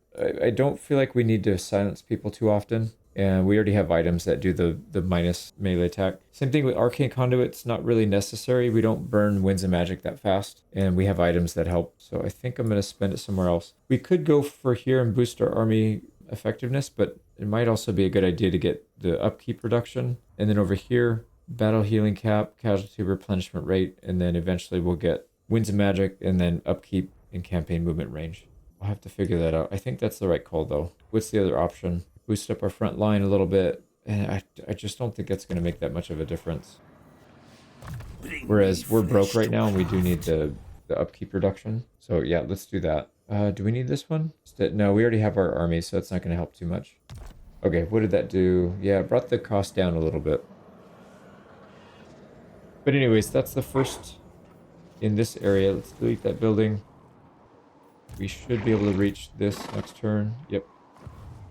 I don't feel like we need to silence people too often. And we already have items that do the minus melee attack. Same thing with Arcane Conduit. It's not really necessary. We don't burn Winds of Magic that fast. And we have items that help. So I think I'm going to spend it somewhere else. We could go for here and boost our army effectiveness, but it might also be a good idea to get the upkeep reduction. And then over here, battle healing cap, casualty replenishment rate, and then eventually we'll get Winds of Magic and then upkeep in campaign movement range. I'll have to figure that out. I think that's the right call though. What's the other option? Boost up our front line a little bit, and I just don't think that's going to make that much of a difference. Whereas we're broke right now and we do need the upkeep reduction. So yeah, let's do that. Do we need this one? No, we already have our army, so it's not going to help too much. Okay, what did that do? Yeah, it brought the cost down a little bit. But anyways, that's the first in this area. Let's delete that building. We should be able to reach this next turn. Yep.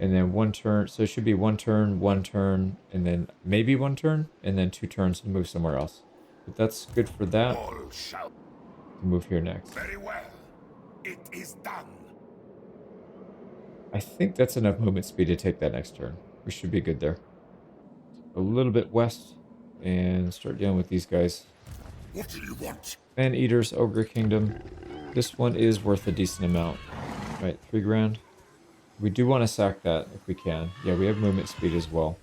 And then 1 turn. So it should be 1 turn, 1 turn, and then maybe 1 turn, and then 2 turns to move somewhere else. But that's good for that. Move here next. Very well. It is done. I think that's enough movement speed to take that next turn. We should be good there. A little bit west and start dealing with these guys. What do you want? Man Eaters, Ogre Kingdom. This one is worth a decent amount. Right, 3 grand. We do want to sack that if we can. Yeah, we have movement speed as well.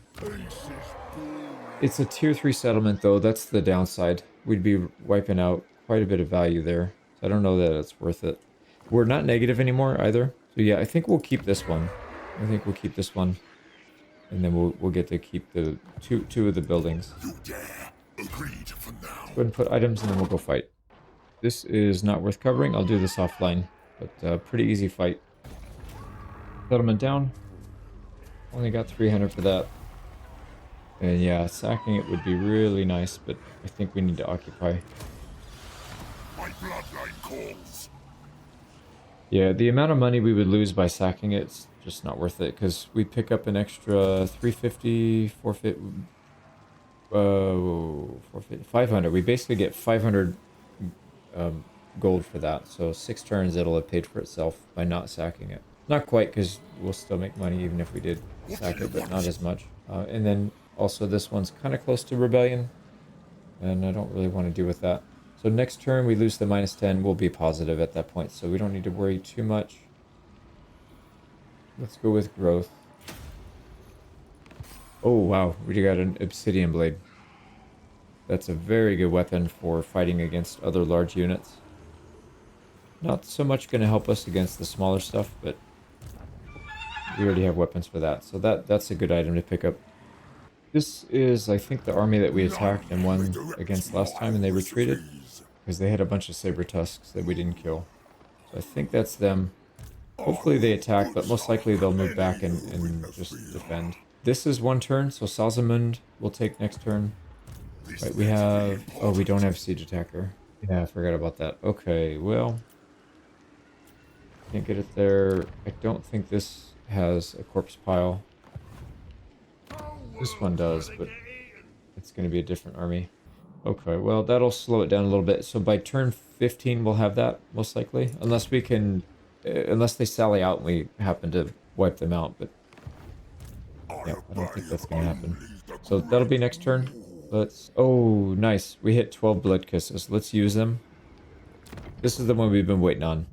It's a tier 3 settlement though, that's the downside. We'd be wiping out quite a bit of value there. So I don't know that it's worth it. We're not negative anymore either. So yeah, I think we'll keep this one. I think we'll keep this one. And then we'll get to keep the two of the buildings. You dare. Agreed for now. Go ahead and put items and then we'll go fight. This is not worth covering. I'll do this offline. But pretty easy fight. Settlement down. Only got 300 for that. And yeah, sacking it would be really nice, but I think we need to occupy. My bloodline calls. Yeah, the amount of money we would lose by sacking it's just not worth it, because we pick up an extra 350, 500. We basically get 500 gold for that. So 6 turns it'll have paid for itself by not sacking it. Not quite, because we'll still make money even if we did sack it, but not as much. And then also this one's kind of close to Rebellion, and I don't really want to deal with that. So next turn we lose the -10, we'll be positive at that point, so we don't need to worry too much. Let's go with growth. Oh wow, we got an obsidian blade. That's a very good weapon for fighting against other large units. Not so much going to help us against the smaller stuff, but we already have weapons for that, so that's a good item to pick up. This is, I think, the army that we attacked and won against last time, and they retreated because they had a bunch of saber tusks that we didn't kill. So I think that's them. Hopefully they attack, but most likely they'll move back and just defend. This is 1 turn, so Salzamund will take next turn. Right, we have... Oh, we don't have siege attacker. Yeah, I forgot about that. Okay, well... Can't get it there. I don't think this has a corpse pile. This one does, but it's going to be a different army. Okay, well, that'll slow it down a little bit. So by turn 15, we'll have that, most likely. Unless we can... unless they sally out and we happen to wipe them out, but... Yeah, I don't think that's going to happen. So that'll be next turn. Let's... Oh, nice. We hit 12 blood kisses. Let's use them. This is the one we've been waiting on.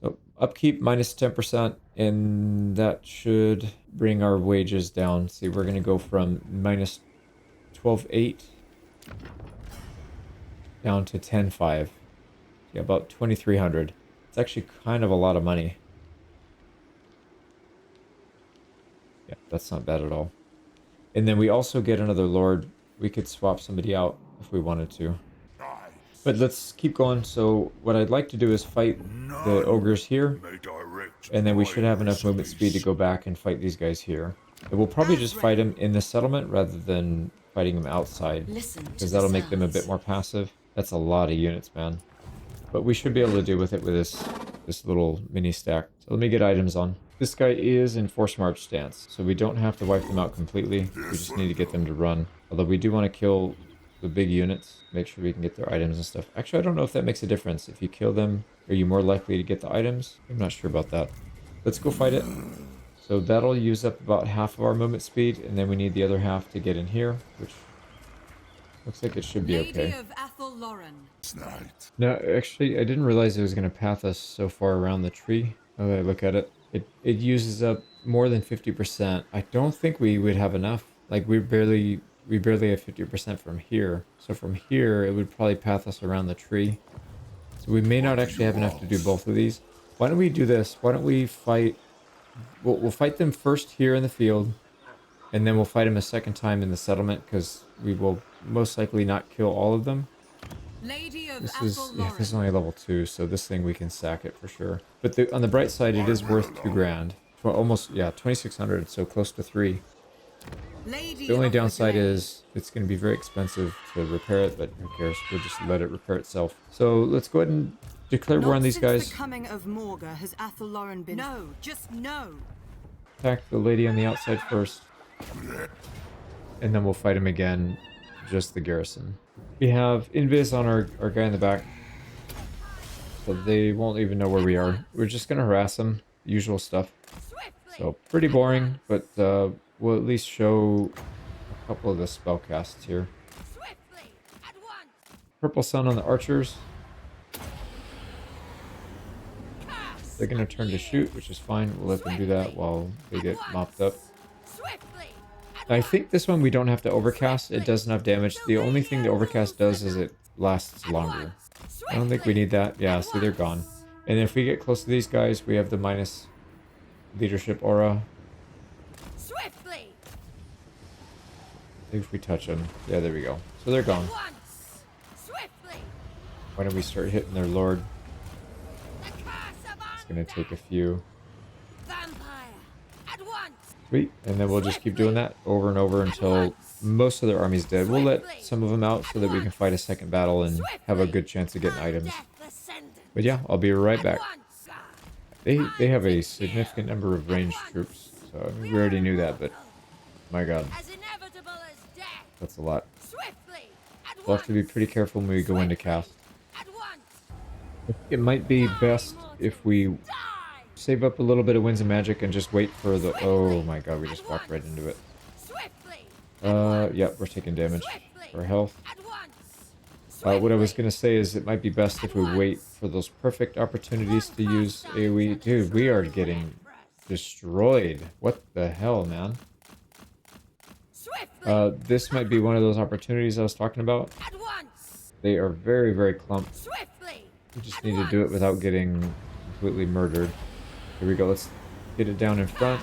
So upkeep minus 10%, and that should bring our wages down. See, we're going to go from minus 12.8 down to 10.5. Yeah, about 2,300. It's actually kind of a lot of money. Yeah, that's not bad at all. And then we also get another lord. We could swap somebody out if we wanted to. But let's keep going. So what I'd like to do is fight the ogres here. And then we should have enough movement speed to go back and fight these guys here. And we'll probably just fight them in the settlement rather than fighting them outside. Because that'll make them a bit more passive. That's a lot of units, man. But we should be able to deal with it with this little mini stack. So let me get items on. This guy is in force march stance, so we don't have to wipe them out completely. We just need to get them to run. Although we do want to kill the big units, make sure we can get their items and stuff. Actually, I don't know if that makes a difference. If you kill them, are you more likely to get the items? I'm not sure about that. Let's go fight it. So that'll use up about half of our movement speed, and then we need the other half to get in here, which looks like it should be okay. No, actually, I didn't realize it was going to path us so far around the tree. Now that I look at it, it uses up more than 50%. I don't think we would have enough. Like, we barely have 50% from here. So from here, it would probably path us around the tree. So we may not actually have enough to do both of these. Why don't we do this? Why don't we fight... We'll fight them first here in the field, and then we'll fight them a second time in the settlement, because we will most likely not kill all of them. This is only level 2, so this thing we can sack it for sure. But on the bright side, it is worth 2 grand. Well, almost, yeah, 2,600, so close to 3. The only downside is it's going to be very expensive to repair it, but who cares? We'll just let it repair itself. So let's go ahead and declare war on these guys. The coming of Morga has Athelloren been... No, just no. Attack the lady on the outside first. And then we'll fight him again, just the garrison. We have invis on our guy in the back. So they won't even know where we are. We're just going to harass them. Usual stuff. So pretty boring, but we'll at least show a couple of the spell casts here. Purple Sun on the archers. They're going to turn to shoot, which is fine. We'll let them do that while they get mopped up. I think this one we don't have to overcast. It does enough damage. The only thing the overcast does is it lasts longer. I don't think we need that. Yeah, see, they're gone. And if we get close to these guys, we have the minus leadership aura. If we touch them. Yeah, there we go. So they're gone. Why don't we start hitting their lord? It's going to take a few. Sweet. And then we'll just keep doing that over and over until most of their army's dead. We'll let some of them out so that we can fight a second battle and have a good chance of getting items. But yeah, I'll be right back. They have a significant number of ranged troops. So I mean, we already knew that, but my god. That's a lot. We'll have to be pretty careful when we go into cast. It might be best if we save up a little bit of winds of magic and just wait for the... Oh my god, we just walked right into it. Yeah, we're taking damage. For health. What I was going to say is it might be best if we wait for those perfect opportunities to use AoE. Dude, we are getting destroyed. What the hell, man? This might be one of those opportunities I was talking about. They are very, very clumped. We just need to do it without getting completely murdered. Here we go. Let's get it down in front.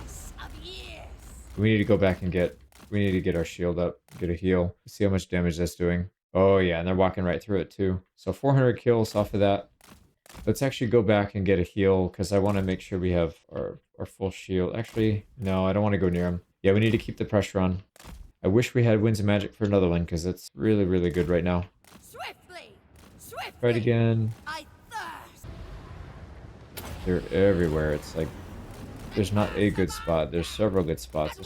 We need to go back and get... We need to get our shield up. Get a heal. See how much damage that's doing. Oh yeah, and they're walking right through it too. So 400 kills off of that. Let's actually go back and get a heal because I want to make sure we have our full shield. Actually, no, I don't want to go near him. Yeah, we need to keep the pressure on. I wish we had Winds of Magic for another one because it's really, really good right now. Try it again. They're everywhere. It's like there's not a good spot. There's several good spots.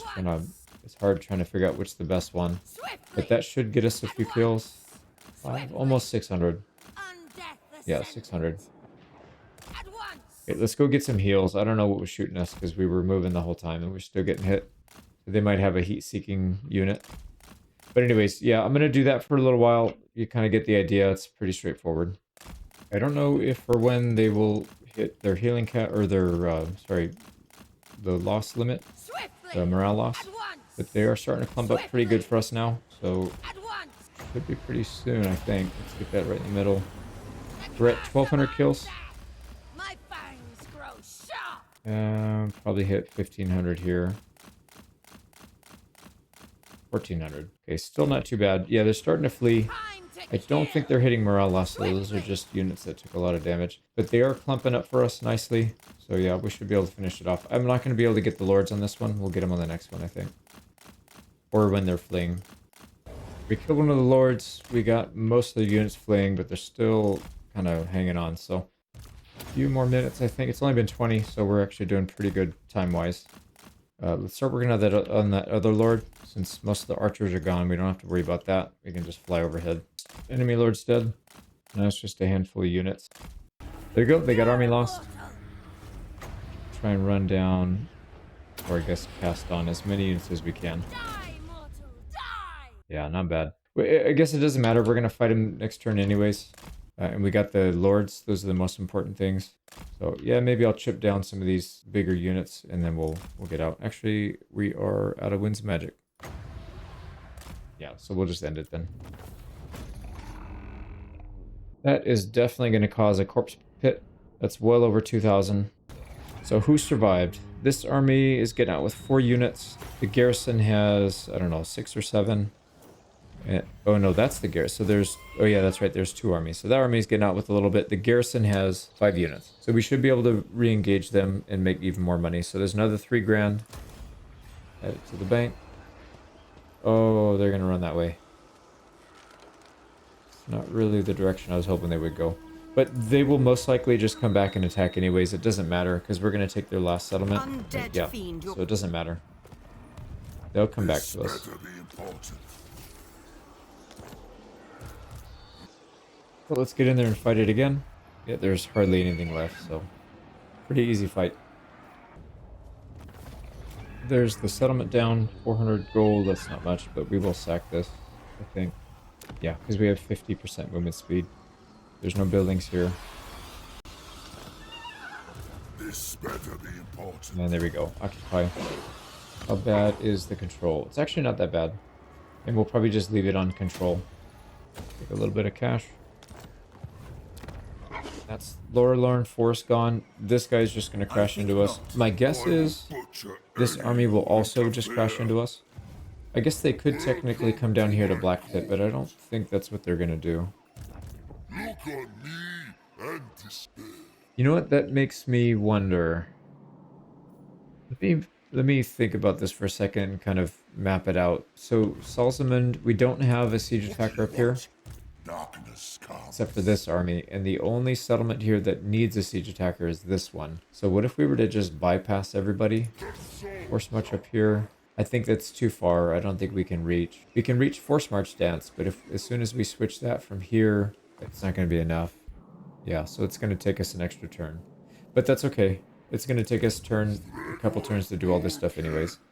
It's hard trying to figure out which is the best one. But that should get us a few kills. Almost 600. Yeah, 600. Okay, let's go get some heals. I don't know what was shooting us because we were moving the whole time and we're still getting hit. They might have a heat-seeking unit. But anyways, yeah, I'm going to do that for a little while. You kind of get the idea. It's pretty straightforward. I don't know if or when they will hit their healing or their, the loss limit. The morale loss. But they are starting to clump up pretty good for us now. So, should be pretty soon, I think. Let's get that right in the middle. We're at 1,200 kills. Probably hit 1,500 here. 1,400. Okay, still not too bad. Yeah, they're starting to flee. I don't think they're hitting morale loss, so those are just units that took a lot of damage. But they are clumping up for us nicely. So yeah, we should be able to finish it off. I'm not going to be able to get the lords on this one. We'll get them on the next one, I think. Or when they're fleeing. We killed one of the lords. We got most of the units fleeing, but there's still kind of hanging on. So a few more minutes, I think. It's only been 20, so we're actually doing pretty good time-wise. Let's start working on that other lord. Since most of the archers are gone, we don't have to worry about that. We can just fly overhead. Enemy lord's dead. Now it's just a handful of units. There you go. They got army lost. Try and run down, or I guess cast on as many units as we can. Die, mortal, die! Yeah, not bad. I guess it doesn't matter. We're gonna fight him next turn anyways. And we got the lords. Those are the most important things. So yeah, maybe I'll chip down some of these bigger units and then we'll get out. Actually, we are out of Winds Magic. Yeah, so we'll just end it then. That is definitely going to cause a corpse pit. That's well over 2,000. So who survived? This army is getting out with 4 units. The garrison has, I don't know, 6 or 7. Oh no, that's the garrison. So there's, oh yeah, that's right, there's 2 armies. So that army is getting out with a little bit. The garrison has 5 units. So we should be able to re-engage them and make even more money. So there's another 3 grand. Add it to the bank. Oh, they're going to run that way. It's not really the direction I was hoping they would go. But they will most likely just come back and attack anyways. It doesn't matter because we're going to take their last settlement. Yeah, so it doesn't matter. They'll come back to us. But let's get in there and fight it again. Yeah, there's hardly anything left, so pretty easy fight. There's the settlement down, 400 gold, that's not much, but we will sack this, I think. Yeah, because we have 50% movement speed. There's no buildings here. This better be important. And there we go, occupy. How bad is the control? It's actually not that bad. And we'll probably just leave it on control. Take a little bit of cash. That's Lower Lorne Forest gone. This guy's just going to crash into us. My guess is this army will also just crash into us. I guess they could technically come down here to Black Pit, but I don't think that's what they're going to do. Look on me and despair. You know what? That makes me wonder. Let me think about this for a second and kind of map it out. So, Salzamund, we don't have a siege attacker up here. Darkness comes. Except for this army, and the only settlement here that needs a siege attacker is this one. So what if we were to just bypass everybody? Force march up here. I think that's too far. I don't think we can reach. We can reach force march dance, but if as soon as we switch that from here, it's not going to be enough. Yeah, so it's going to take us an extra turn. But that's okay. It's going to take us a couple turns to do all this stuff anyways.